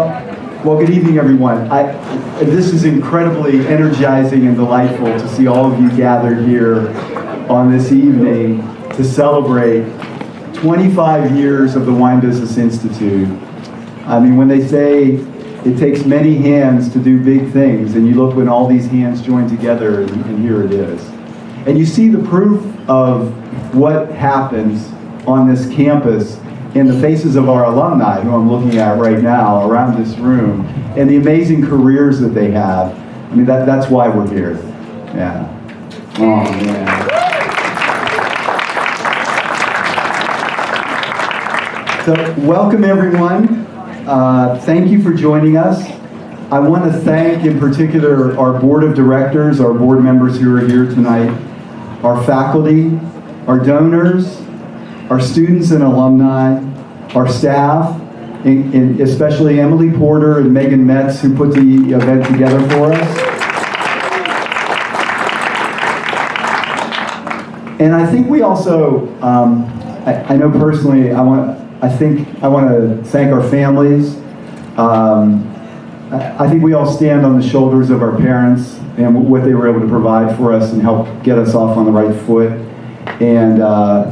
Well, good evening, everyone. This is incredibly energizing and delightful to see all of you gathered here on this evening to celebrate 25 years of the Wine Business Institute. I mean, when they say it takes many hands to do big things, and you look when all these hands join together, and here it is. And you see the proof of what happens on this campus in the faces of our alumni, who I'm looking at right now around this room, and the amazing careers that they have. I mean, that's why we're here. Yeah. Oh, man. So, welcome everyone. Thank you for joining us. I want to thank in particular our board of directors, our board members who are here tonight, our faculty, our donors, our students and alumni, our staff, and especially Emily Porter and Megan Metz, who put the event together for us. And I think we also, I know personally, I want to thank our families. I think we all stand on the shoulders of our parents and what they were able to provide for us and help get us off on the right foot. And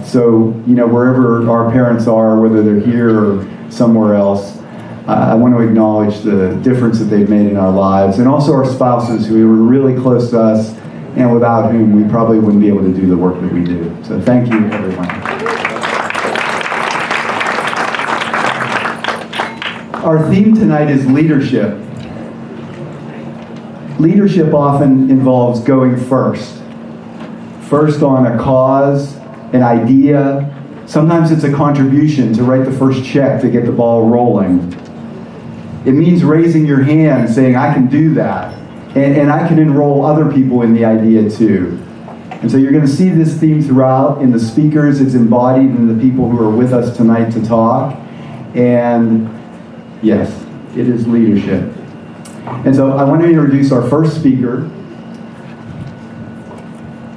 so, you know, wherever our parents are, whether they're here or somewhere else, I want to acknowledge the difference that they've made in our lives, and also our spouses who were really close to us and without whom we probably wouldn't be able to do the work that we do. So thank you, everyone. Our theme tonight is leadership. Leadership often involves going first. First on a cause, an idea. Sometimes it's a contribution to write the first check to get the ball rolling. It means raising your hand, saying, I can do that. And I can enroll other people in the idea too. And so you're going to see this theme throughout in the speakers. It's embodied in the people who are with us tonight to talk. And yes, it is leadership. And so I want to introduce our first speaker.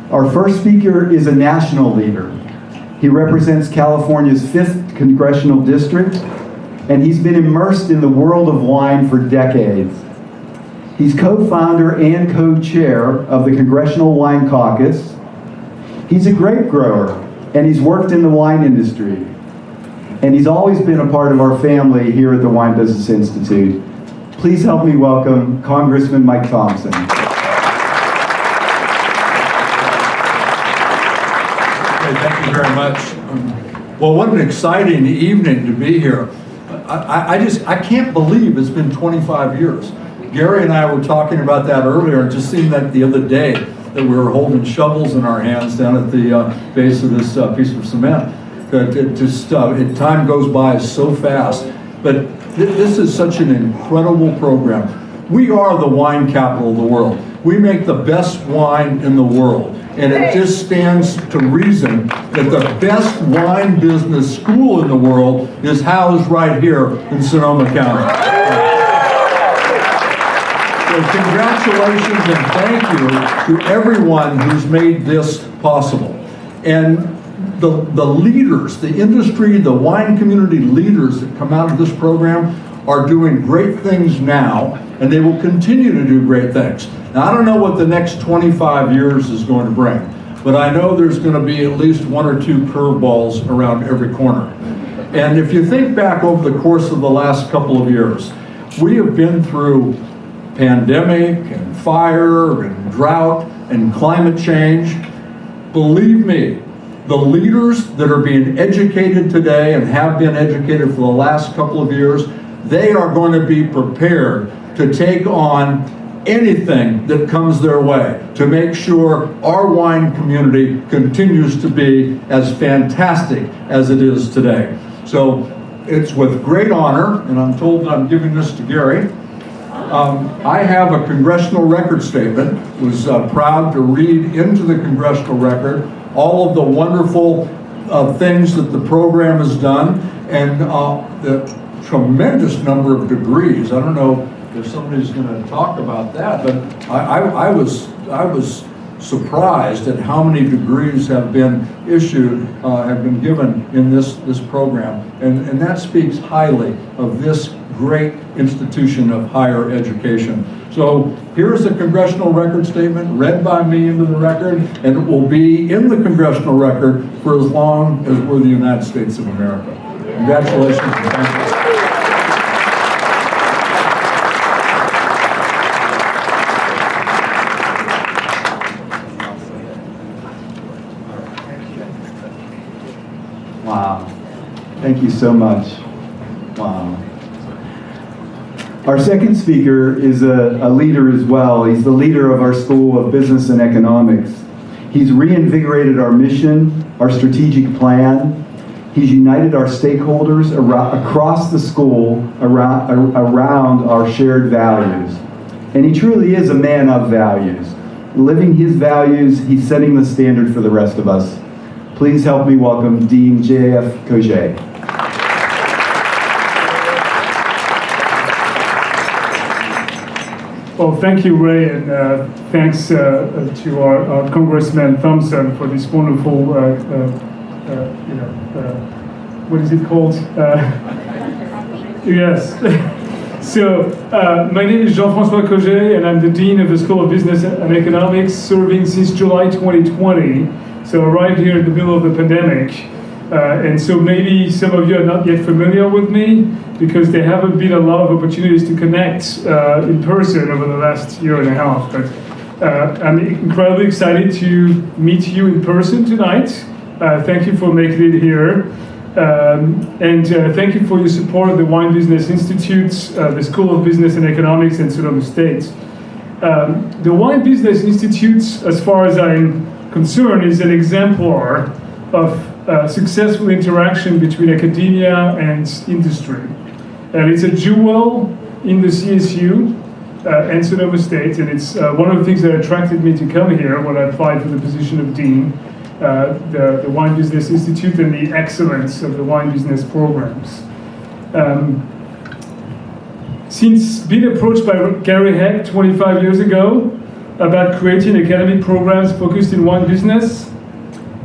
Our first speaker is a national leader. He represents California's 5th Congressional District, and he's been immersed in the world of wine for decades. He's co-founder and co-chair of the Congressional Wine Caucus. He's a grape grower, and he's worked in the wine industry. And he's always been a part of our family here at the Wine Business Institute. Please help me welcome Congressman Mike Thompson. Thank you very much. Well, what an exciting evening to be here. I can't believe it's been 25 years. Gary and I were talking about that earlier, and just seeing that the other day, that we were holding shovels in our hands down at the base of this piece of cement. Time goes by so fast. But this is such an incredible program. We are the wine capital of the world. We make the best wine in the world. And it just stands to reason that the best wine business school in the world is housed right here in Sonoma County. So congratulations and thank you to everyone who's made this possible. And the leaders, the industry, the wine community leaders that come out of this program are doing great things now, and they will continue to do great things. Now, I don't know what the next 25 years is going to bring, but I know there's going to be at least 1 or 2 curveballs around every corner. And if you think back over the course of the last couple of years, we have been through pandemic and fire and drought and climate change. Believe me, the leaders that are being educated today and have been educated for the last couple of years, they are going to be prepared to take on anything that comes their way to make sure our wine community continues to be as fantastic as it is today. So it's with great honor, and I'm told that I'm giving this to Gary. I have a congressional record statement. Was proud to read into the congressional record all of the wonderful things that the program has done, and the tremendous number of degrees. I don't know if somebody's going to talk about that, but I was surprised at how many degrees have been issued, have been given in this program, and that speaks highly of this great institution of higher education. So here's a congressional record statement read by me into the record, and it will be in the congressional record for as long as we're the United States of America. Congratulations and thank you. Wow. Thank you so much. Wow. Our second speaker is a leader as well. He's the leader of our School of Business and Economics. He's reinvigorated our mission, our strategic plan. He's united our stakeholders across the school around our shared values. And he truly is a man of values. Living his values, he's setting the standard for the rest of us. Please help me welcome Dean J.F. Coget. Well, thank you, Ray, and thanks to our Congressman Thompson for this wonderful, what is it called? Yes. So, my name is Jean-Francois Coget, and I'm the Dean of the School of Business and Economics, serving since July 2020. So I arrived here in the middle of the pandemic. And so maybe some of you are not yet familiar with me because there haven't been a lot of opportunities to connect in person over the last year and a half. But I'm incredibly excited to meet you in person tonight. Thank you for making it here. And thank you for your support of the Wine Business Institute, the School of Business and Economics, and Sonoma State. The Wine Business Institute, as far as I'm concerned, is an exemplar of successful interaction between academia and industry. And it's a jewel in the CSU and Sonoma State, and it's one of the things that attracted me to come here when I applied for the position of Dean, the Wine Business Institute and the excellence of the wine business programs. Since being approached by Gary Heck 25 years ago about creating academic programs focused in wine business,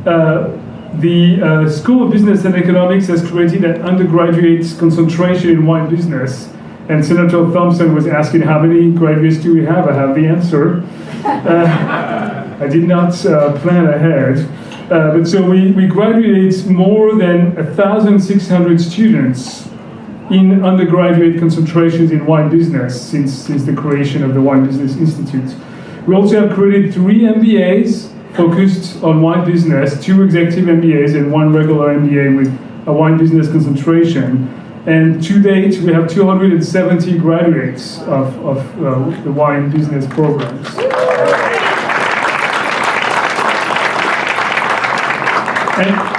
the School of Business and Economics has created an undergraduate concentration in wine business. And Senator Thompson was asking how many graduates do we have? I have the answer. I did not plan ahead. But so we graduate more than 1,600 students in undergraduate concentrations in wine business since the creation of the Wine Business Institute. We also have created 3 MBAs focused on wine business, 2 executive MBAs and 1 regular MBA with a wine business concentration. And to date, we have 270 graduates of the wine business programs.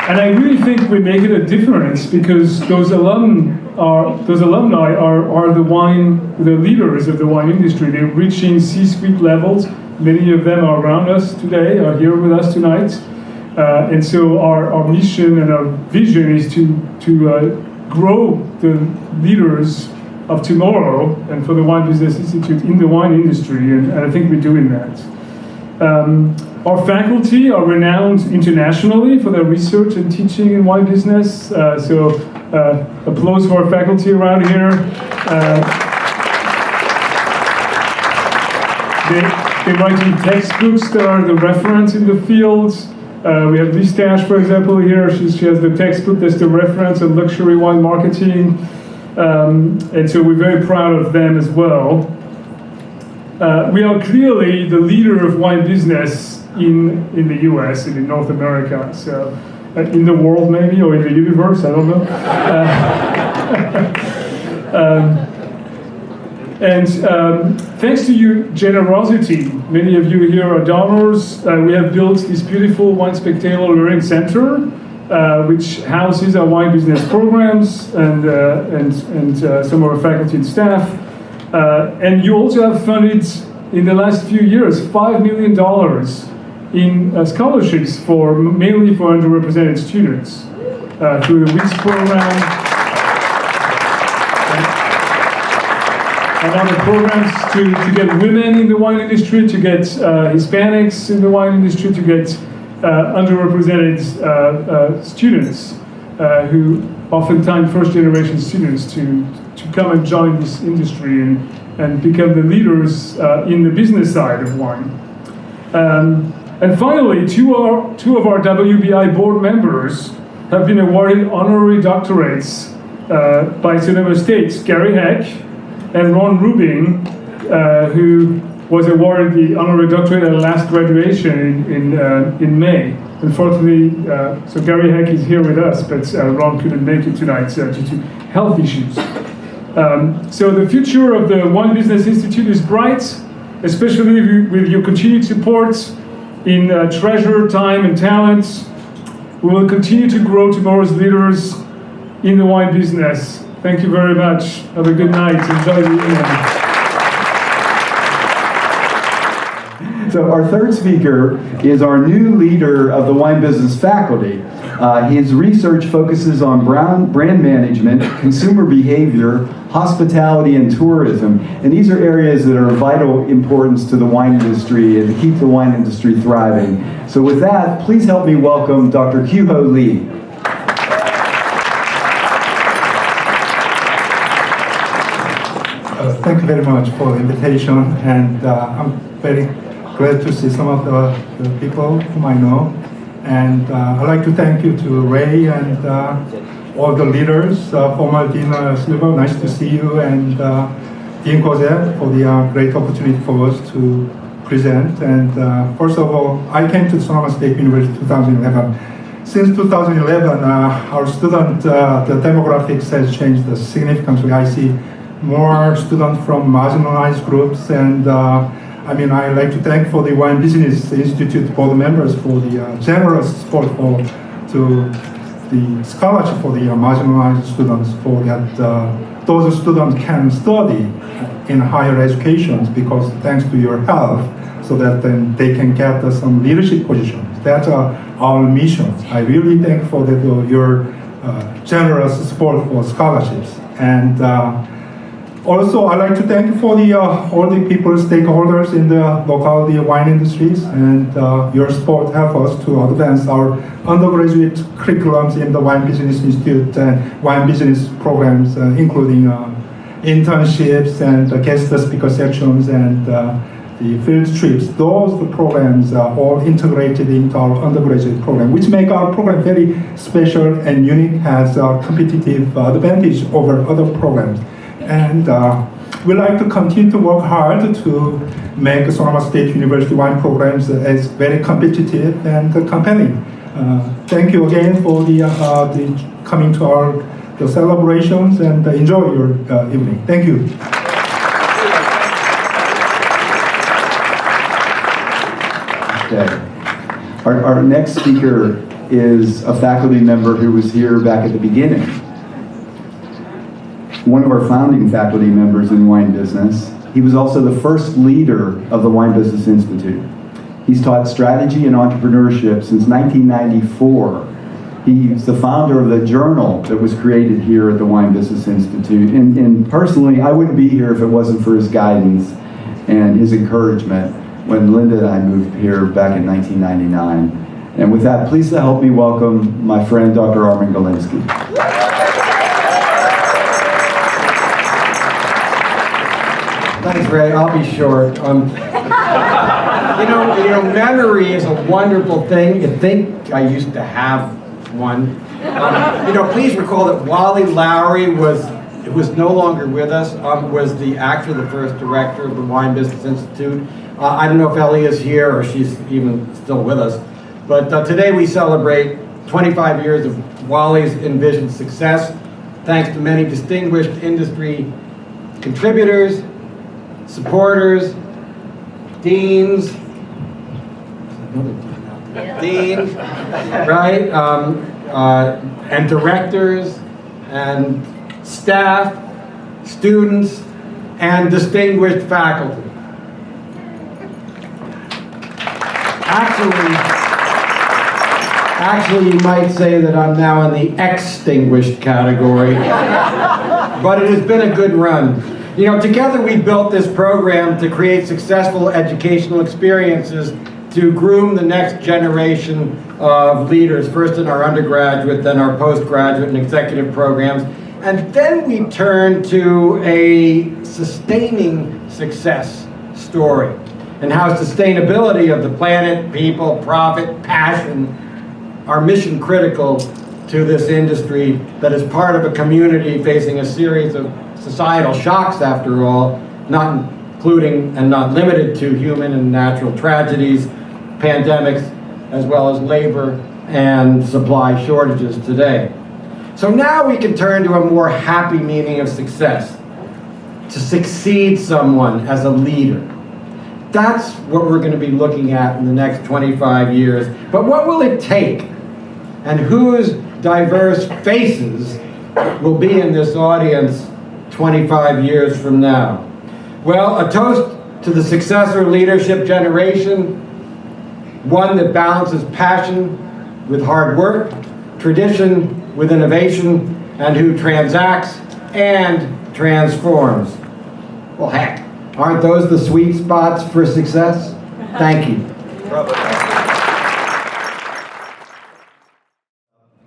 And I really think we're making a difference because those alumni are the leaders of the wine industry. They're reaching C-suite levels. Many of them are around us today, are here with us tonight. And so our mission and our vision is to grow the leaders of tomorrow and for the Wine Business Institute in the wine industry, and I think we're doing that. Our faculty are renowned internationally for their research and teaching in wine business, so applause for our faculty around here. They're writing textbooks that are the reference in the field. We have Lee Stash, for example, here. She has the textbook that's the reference on luxury wine marketing. And so we're very proud of them as well. We are clearly the leader of wine business in the US and in North America. So in the world maybe, or in the universe, I don't know. Thanks to your generosity, many of you here are donors. We have built this beautiful Wine Spectator Learning Center, which houses our wine business programs and some of our faculty and staff. And you also have funded, in the last few years, $5 million in scholarships mainly for underrepresented students through the WITS program. And other programs to get women in the wine industry, to get Hispanics in the wine industry, to get underrepresented students who oftentimes first-generation students to to come and join this industry and become the leaders in the business side of wine. And finally, two of our WBI board members have been awarded honorary doctorates by Sonoma State's Gary Heck and Ron Rubin, who was awarded the honorary doctorate at last graduation in May. Unfortunately, so Gary Heck is here with us, but Ron couldn't make it tonight due to health issues. So the future of the Wine Business Institute is bright, especially with your continued support in treasure, time, and talent. We will continue to grow tomorrow's leaders in the wine business. Thank you very much. Have a good night. Enjoy the evening. So our third speaker is our new leader of the wine business faculty. His research focuses on brand management, consumer behavior, hospitality, and tourism. And these are areas that are of vital importance to the wine industry and to keep the wine industry thriving. So with that, please help me welcome Dr. Kyuho Lee. Thank you very much for the invitation, and I'm very glad to see some of the people whom I know. And I'd like to thank you to Ray and all the leaders, former Dean Silver, nice to see you, and Dean Coget for the great opportunity for us to present. And first of all, I came to Sonoma State University 2011. Since 2011, our student, the demographics has changed significantly. I see more students from marginalized groups, and I'd like to thank for the Wine Business Institute board members for the generous support to the scholarship for the marginalized students, for that those students can study in higher educations because thanks to your help, so that then they can get some leadership positions. That's our mission. I really thank for your generous support for scholarships. And also, I'd like to thank you for all the people, stakeholders in the local wine industries, and your support help us to advance our undergraduate curriculums in the Wine Business Institute and wine business programs, including internships and guest speaker sections and the field trips. Those programs are all integrated into our undergraduate program, which make our program very special and unique, has a competitive advantage over other programs. And we like to continue to work hard to make Sonoma State University wine programs as very competitive and compelling. Thank you again for the coming to the celebrations, and enjoy your evening. Thank you. Okay. Our next speaker is a faculty member who was here back at the beginning. One of our founding faculty members in wine business. He was also the first leader of the Wine Business Institute. He's taught strategy and entrepreneurship since 1994. He's the founder of the journal that was created here at the Wine Business Institute. And personally, I wouldn't be here if it wasn't for his guidance and his encouragement when Linda and I moved here back in 1999. And with that, please help me welcome my friend, Dr. Armand Gilinsky. Thanks, Ray. I'll be short. Memory is a wonderful thing. You think I used to have one. Please recall that Wally Lowry who was no longer with us, was the first director of the Wine Business Institute. I don't know if Ellie is here or she's even still with us, but today we celebrate 25 years of Wally's envisioned success, thanks to many distinguished industry contributors, supporters, deans, right? And directors, and staff, students, and distinguished faculty. Actually, you might say that I'm now in the extinguished category, but it has been a good run. Together we built this program to create successful educational experiences to groom the next generation of leaders, first in our undergraduate, then our postgraduate and executive programs. And then we turn to a sustaining success story and how sustainability of the planet, people, profit, passion are mission critical to this industry that is part of a community facing a series of societal shocks, after all, not including and not limited to human and natural tragedies, pandemics, as well as labor and supply shortages today. So now we can turn to a more happy meaning of success, to succeed someone as a leader. That's what we're going to be looking at in the next 25 years. But what will it take? And whose diverse faces will be in this audience 25 years from now? Well, a toast to the successor leadership generation, one that balances passion with hard work, tradition with innovation, and who transacts and transforms. Well, heck, aren't those the sweet spots for success? Thank you.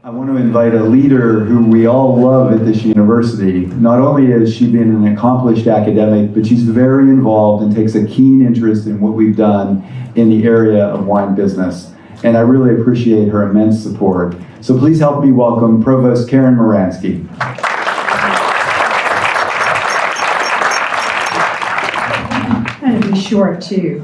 I want to invite a leader who we all love at this university. Not only has she been an accomplished academic, but she's very involved and takes a keen interest in what we've done in the area of wine business. And I really appreciate her immense support. So please help me welcome Provost Karen Moranski. I'm going to be short too.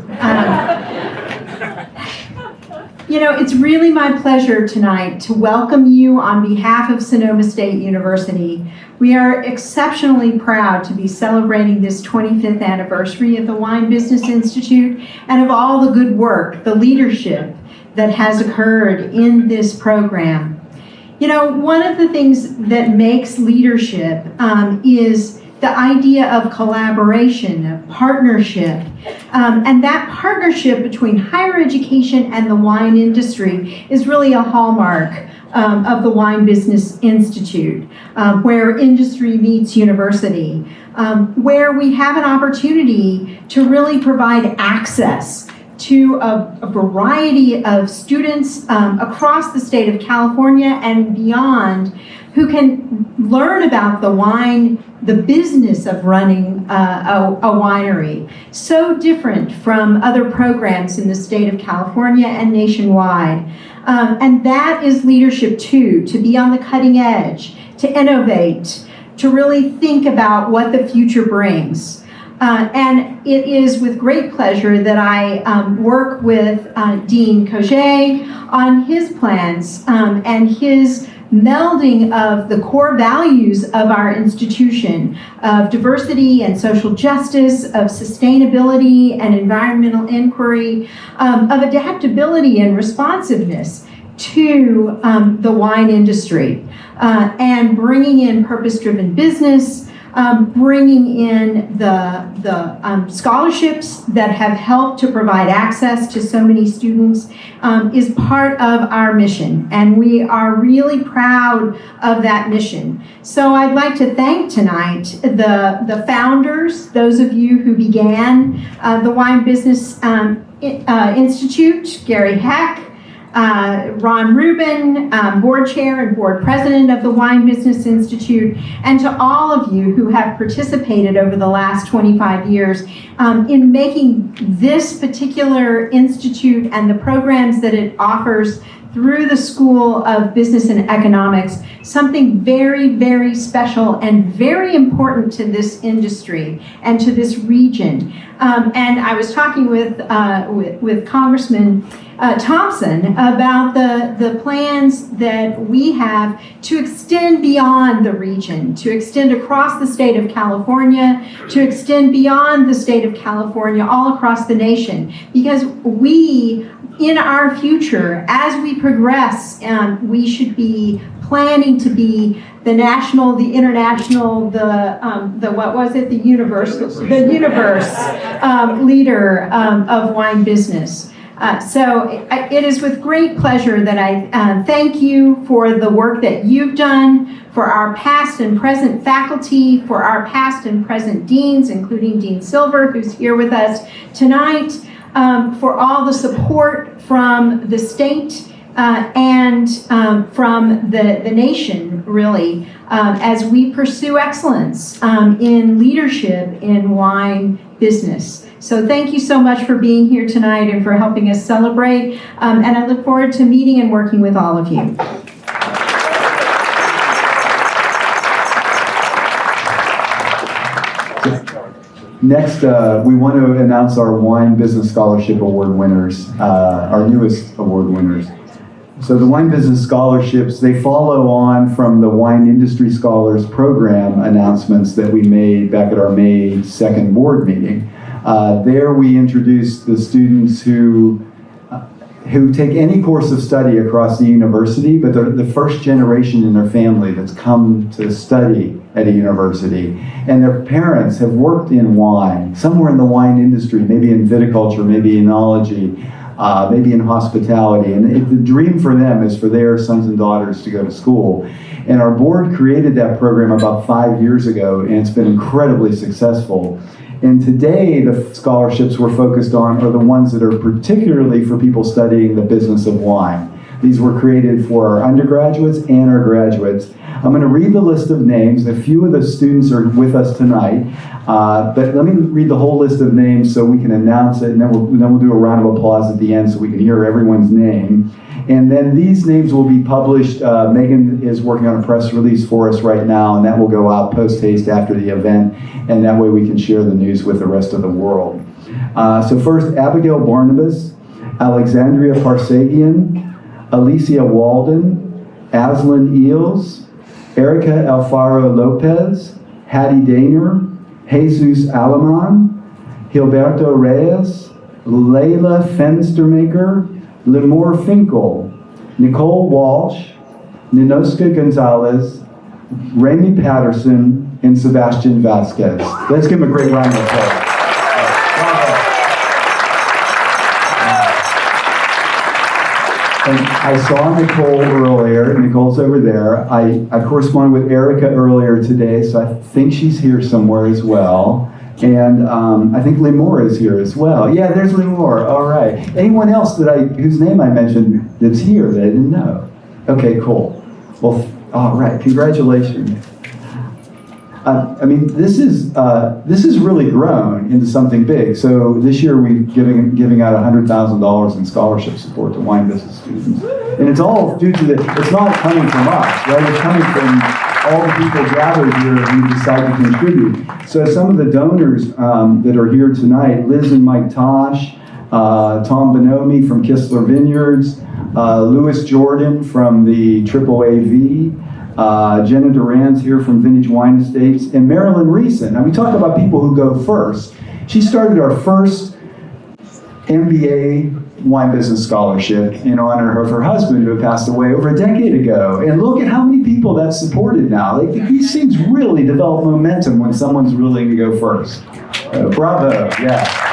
You know, it's really my pleasure tonight to welcome you on behalf of Sonoma State University. We are exceptionally proud to be celebrating this 25th anniversary of the Wine Business Institute and of all the good work, the leadership that has occurred in this program. You know, one of the things that makes leadership is the idea of collaboration, of partnership, and that partnership between higher education and the wine industry is really a hallmark of the Wine Business Institute, where industry meets university, where we have an opportunity to really provide access to a variety of students across the state of California and beyond who can learn about the wine, the business of running a winery. So different from other programs in the state of California and nationwide. And that is leadership too, to be on the cutting edge, to innovate, to really think about what the future brings. And it is with great pleasure that I work with Dean Coget on his plans and his melding of the core values of our institution, of diversity and social justice, of sustainability and environmental inquiry, of adaptability and responsiveness to the wine industry, and bringing in purpose-driven business, bringing in the scholarships that have helped to provide access to so many students is part of our mission, and we are really proud of that mission. So I'd like to thank tonight the founders, those of you who began the Wine Business Institute, Gary Heck, Ron Rubin, board chair and board president of the Wine Business Institute, and to all of you who have participated over the last 25 years in making this particular institute and the programs that it offers through the School of Business and Economics something very, very special and very important to this industry and to this region. And I was talking with Congressman Thompson about the plans that we have to extend beyond the region, to extend across the state of California, to extend beyond the state of California, all across the nation, because we, in our future, as we progress, we should be planning to be the national, the international, the what was it, the universe leader of wine business. So it is with great pleasure that I thank you for the work that you've done, for our past and present faculty, for our past and present deans, including Dean Silver, who's here with us tonight, for all the support from the state and from the nation, really, as we pursue excellence in leadership in wine business. So thank you so much for being here tonight and for helping us celebrate. And I look forward to meeting and working with all of you. Next, we want to announce our Wine Business Scholarship Award winners, our newest award winners. So the Wine Business Scholarships, they follow on from the Wine Industry Scholars Program announcements that we made back at our May 2nd board meeting. There we introduced the students who take any course of study across the university, but they're the first generation in their family that's come to study at a university. And their parents have worked in wine, somewhere in the wine industry, maybe in viticulture, maybe enology, maybe in hospitality. And the dream for them is for their sons and daughters to go to school. And our board created that program about 5 years ago, and it's been incredibly successful. And today, the scholarships we're focused on are the ones that are particularly for people studying the business of wine. These were created for our undergraduates and our graduates. I'm going to read the list of names. A few of the students are with us tonight, but let me read the whole list of names so we can announce it, and then we'll do a round of applause at the end so we can hear everyone's name. And then these names will be published. Megan is working on a press release for us right now, and that will go out post-haste after the event, and that way we can share the news with the rest of the world. So first, Abigail Barnabas, Alexandria Parsagian, Alicia Walden, Aslan Eels, Erica Alfaro Lopez, Hattie Daner, Jesus Alaman, Gilberto Reyes, Layla Fenstermaker, Lemore Finkel, Nicole Walsh, Ninoska Gonzalez, Remy Patterson, and Sebastian Vasquez. Let's give them a great round of applause. And I saw Nicole earlier. Nicole's over there. I corresponded with Erica earlier today, so I think she's here somewhere as well. And I think Lemore is here as well. Yeah, there's Lemore. All right. Anyone else whose name I mentioned that's here that I didn't know? Okay, cool. Well, all right. Congratulations. I mean, this has really grown into something big. So this year we're giving out $100,000 in scholarship support to wine business students, and it's all due to it's not coming from us, right? It's coming from all the people gathered here who decide to contribute. So some of the donors that are here tonight: Liz and Mike Tosh, Tom Bonomi from Kistler Vineyards, Louis Jordan from the AAAV. Jenna Duran's here from Vintage Wine Estates, and Marilyn Reeson. Now we talk about people who go first. She started our first MBA wine business scholarship in honor of her husband who had passed away over a decade ago. And look at how many people that's supported now. These things really develop momentum when someone's willing to go first. Bravo, yeah.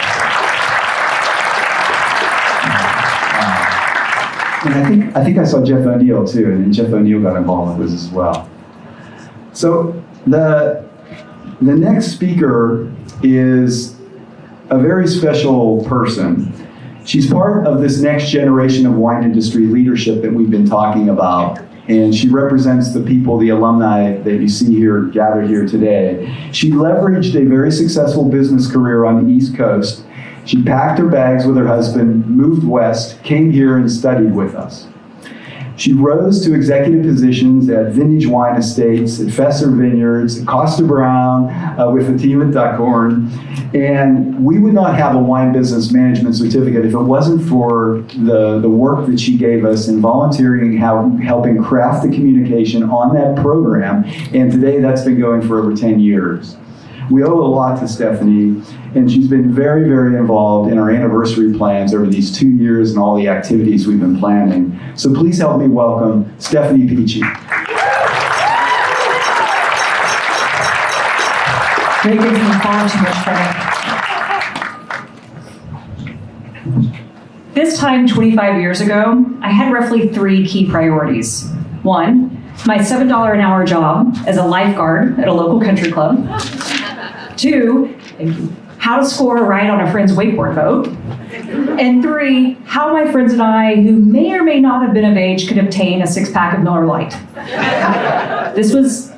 And I think I saw Jeff O'Neill too, and Jeff O'Neill got involved with this as well. So the next speaker is a very special person. She's part of this next generation of wine industry leadership that we've been talking about, and she represents the people, the alumni that you see here gathered here today. She leveraged a very successful business career on the East Coast. She packed her bags with her husband, moved west, came here and studied with us. She rose to executive positions at Vintage Wine Estates, at Fesser Vineyards, at Costa Brown, with the team at Duckhorn. And we would not have a wine business management certificate if it wasn't for the work that she gave us in volunteering, helping craft the communication on that program. And today that's been going for over 10 years. We owe a lot to Stephanie, and she's been very, very involved in our anniversary plans over these 2 years and all the activities we've been planning. So please help me welcome Stephanie Peachey. Ray gives me far too much credit. This time 25 years ago, I had roughly 3 key priorities. 1, my $7 an hour job as a lifeguard at a local country club. 2, thank you, how to score right on a friend's wakeboard vote. And 3, how my friends and I, who may or may not have been of age, could obtain a 6-pack of Miller Lite. This was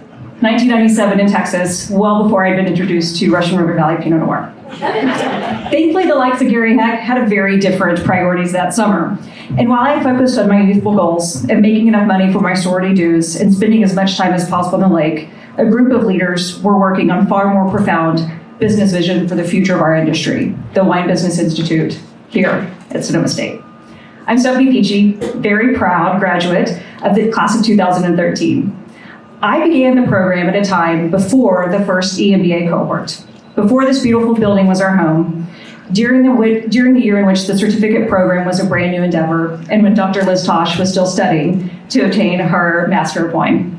1997 in Texas, well before I'd been introduced to Russian River Valley Pinot Noir. Thankfully, the likes of Gary Heck had a very different priorities that summer. And while I focused on my youthful goals of making enough money for my sorority dues and spending as much time as possible on the lake, a group of leaders were working on far more profound business vision for the future of our industry, the Wine Business Institute, here at Sonoma State. I'm Stephanie Peachey, very proud graduate of the class of 2013. I began the program at a time before the first EMBA cohort, before this beautiful building was our home, during the year in which the certificate program was a brand new endeavor, and when Dr. Liz Tosh was still studying to obtain her Master of Wine.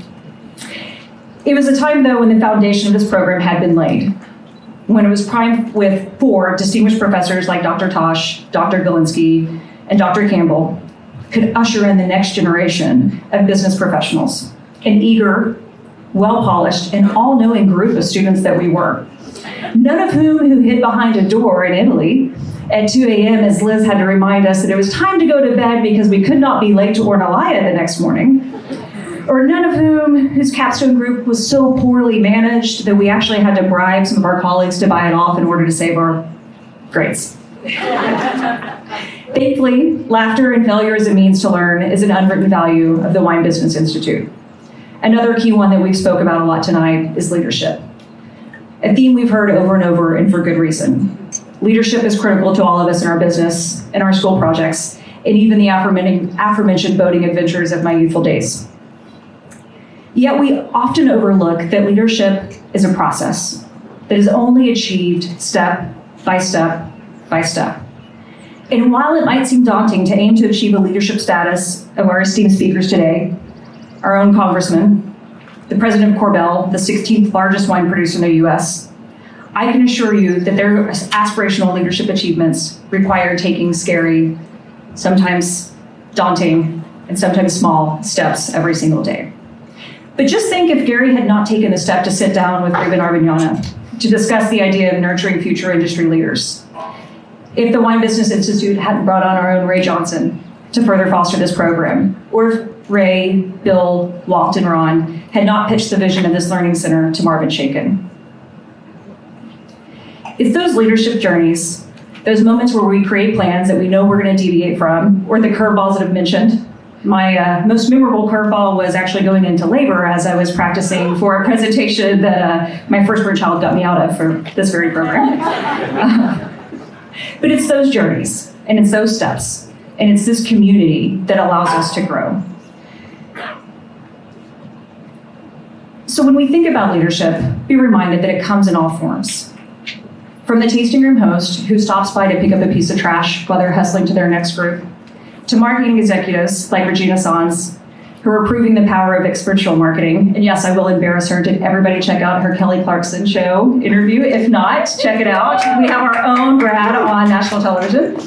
It was a time, though, when the foundation of this program had been laid, when it was primed with 4 distinguished professors like Dr. Tosh, Dr. Gilinsky, and Dr. Campbell could usher in the next generation of business professionals, an eager, well-polished, and all-knowing group of students that we were, none of who hid behind a door in Italy at 2 a.m. as Liz had to remind us that it was time to go to bed because we could not be late to Ornellaia the next morning, or none of whose capstone group was so poorly managed that we actually had to bribe some of our colleagues to buy it off in order to save our grades. Thankfully, laughter and failure as a means to learn is an unwritten value of the Wine Business Institute. Another key one that we've spoke about a lot tonight is leadership. A theme we've heard over and over, and for good reason. Leadership is critical to all of us in our business, in our school projects, and even the aforementioned boating adventures of my youthful days. Yet we often overlook that leadership is a process that is only achieved step by step by step. And while it might seem daunting to aim to achieve a leadership status of our esteemed speakers today, our own Congressman, the president of Korbel, the 16th largest wine producer in the US, I can assure you that their aspirational leadership achievements require taking scary, sometimes daunting, and sometimes small steps every single day. But just think if Gary had not taken the step to sit down with Ruben Arbañona to discuss the idea of nurturing future industry leaders. If the Wine Business Institute hadn't brought on our own Ray Johnson to further foster this program, or if Ray, Bill, Walt, and Ron had not pitched the vision of this learning center to Marvin Shakin. It's those leadership journeys, those moments where we create plans that we know we're going to deviate from, or the curveballs that I've mentioned. My most memorable curveball was actually going into labor as I was practicing for a presentation that my firstborn child got me out of for this very program. But it's those journeys, and it's those steps, and it's this community that allows us to grow. So when we think about leadership, be reminded that it comes in all forms. From the tasting room host who stops by to pick up a piece of trash while they're hustling to their next group, to marketing executives like Regina Sanz, who are proving the power of experiential marketing. And yes, I will embarrass her. Did everybody check out her Kelly Clarkson show interview? If not, check it out. We have our own Brad on national television.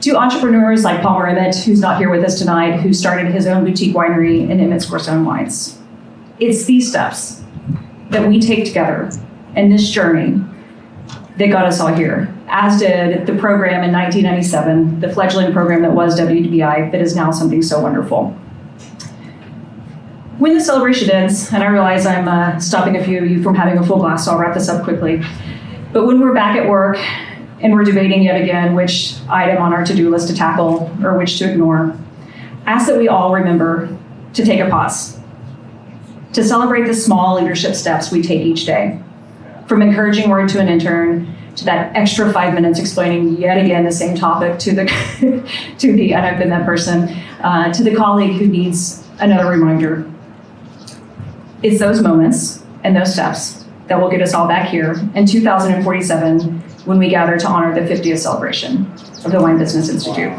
To entrepreneurs like Palmer Emmett, who's not here with us tonight, who started his own boutique winery in Emmett's Corsone Wines. It's these steps that we take together and this journey that got us all here, as did the program in 1997, the fledgling program that was WBI, that is now something so wonderful. When the celebration ends, and I realize I'm stopping a few of you from having a full glass, so I'll wrap this up quickly. But when we're back at work and we're debating yet again which item on our to-do list to tackle or which to ignore, ask that we all remember to take a pause, to celebrate the small leadership steps we take each day. From encouraging word to an intern, to that extra 5 minutes explaining yet again the same topic to the, and I've been that person, to the colleague who needs another reminder. It's those moments and those steps that will get us all back here in 2047 when we gather to honor the 50th celebration of the Wine Business Institute.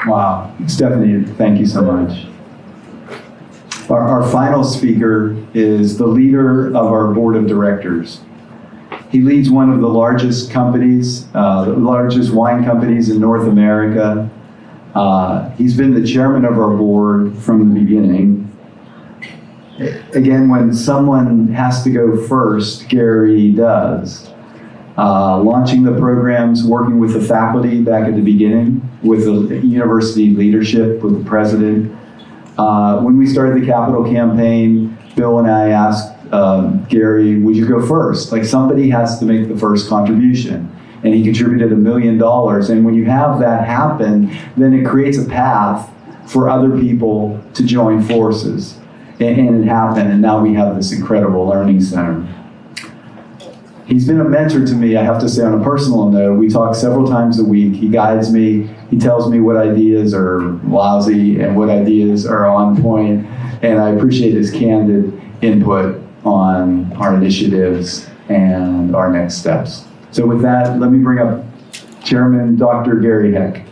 Wow. Stephanie, thank you so much. Our final speaker is the leader of our board of directors. He leads one of the largest companies, the largest wine companies in North America. He's been the chairman of our board from the beginning. Again, when someone has to go first, Gary does. Launching the programs, working with the faculty back at the beginning, with the university leadership, with the president. When we started the capital campaign, Bill and I asked Gary, would you go first? Like, somebody has to make the first contribution. And he contributed $1 million. And when you have that happen, then it creates a path for other people to join forces. And it happened, and now we have this incredible learning center. He's been a mentor to me, I have to say, on a personal note. We talk several times a week. He guides me. He tells me what ideas are lousy and what ideas are on point. And I appreciate his candid input on our initiatives and our next steps. So with that, let me bring up Chairman Dr. Gary Heck.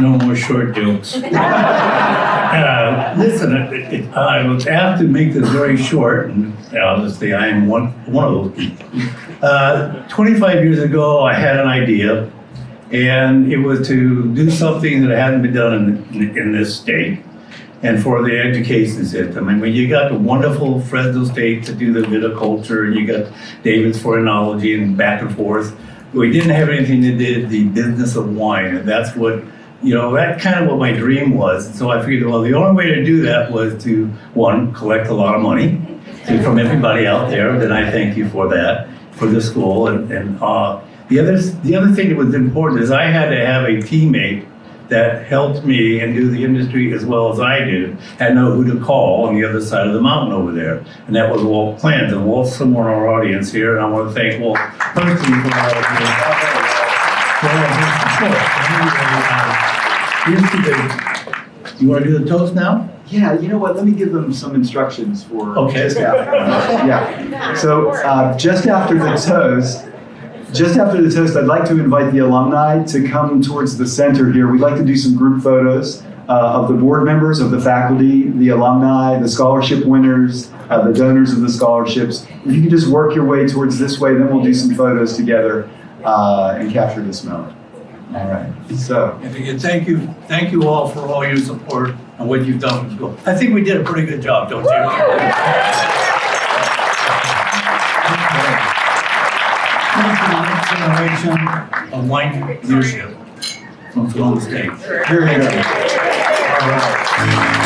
No more short jokes. Listen, I will have to make this very short, and obviously I am one of those people. 25 years ago, I had an idea, and it was to do something that hadn't been done in this state, and for the education system. I mean, you got the wonderful Fresno State to do the viticulture, and you got David's for enology and back and forth. We didn't have anything that did the business of wine, and that's what, that's kind of what my dream was. So I figured, well, the only way to do that was to, one, collect a lot of money from everybody out there. Then I thank you for that, for the school. And the other thing that was important is I had to have a teammate that helped me and do the industry as well as I do, and know who to call on the other side of the mountain over there. And that was Walt Plans. And Walt's somewhere in our audience here, and I want to thank Walt personally for all of his support. You want to do the toast now? Yeah, you know what? Let me give them some instructions for just after. Yeah. So just after the toast, I'd like to invite the alumni to come towards the center here. We'd like to do some group photos of the board members, of the faculty, the alumni, the scholarship winners, the donors of the scholarships. If you could just work your way towards this way, then we'll do some photos together and capture this moment. All right. So. Thank you all for all your support and what you've done for school. I think we did a pretty good job, don't you? Generation of wine leadership from Sonoma State. Here we go. All right.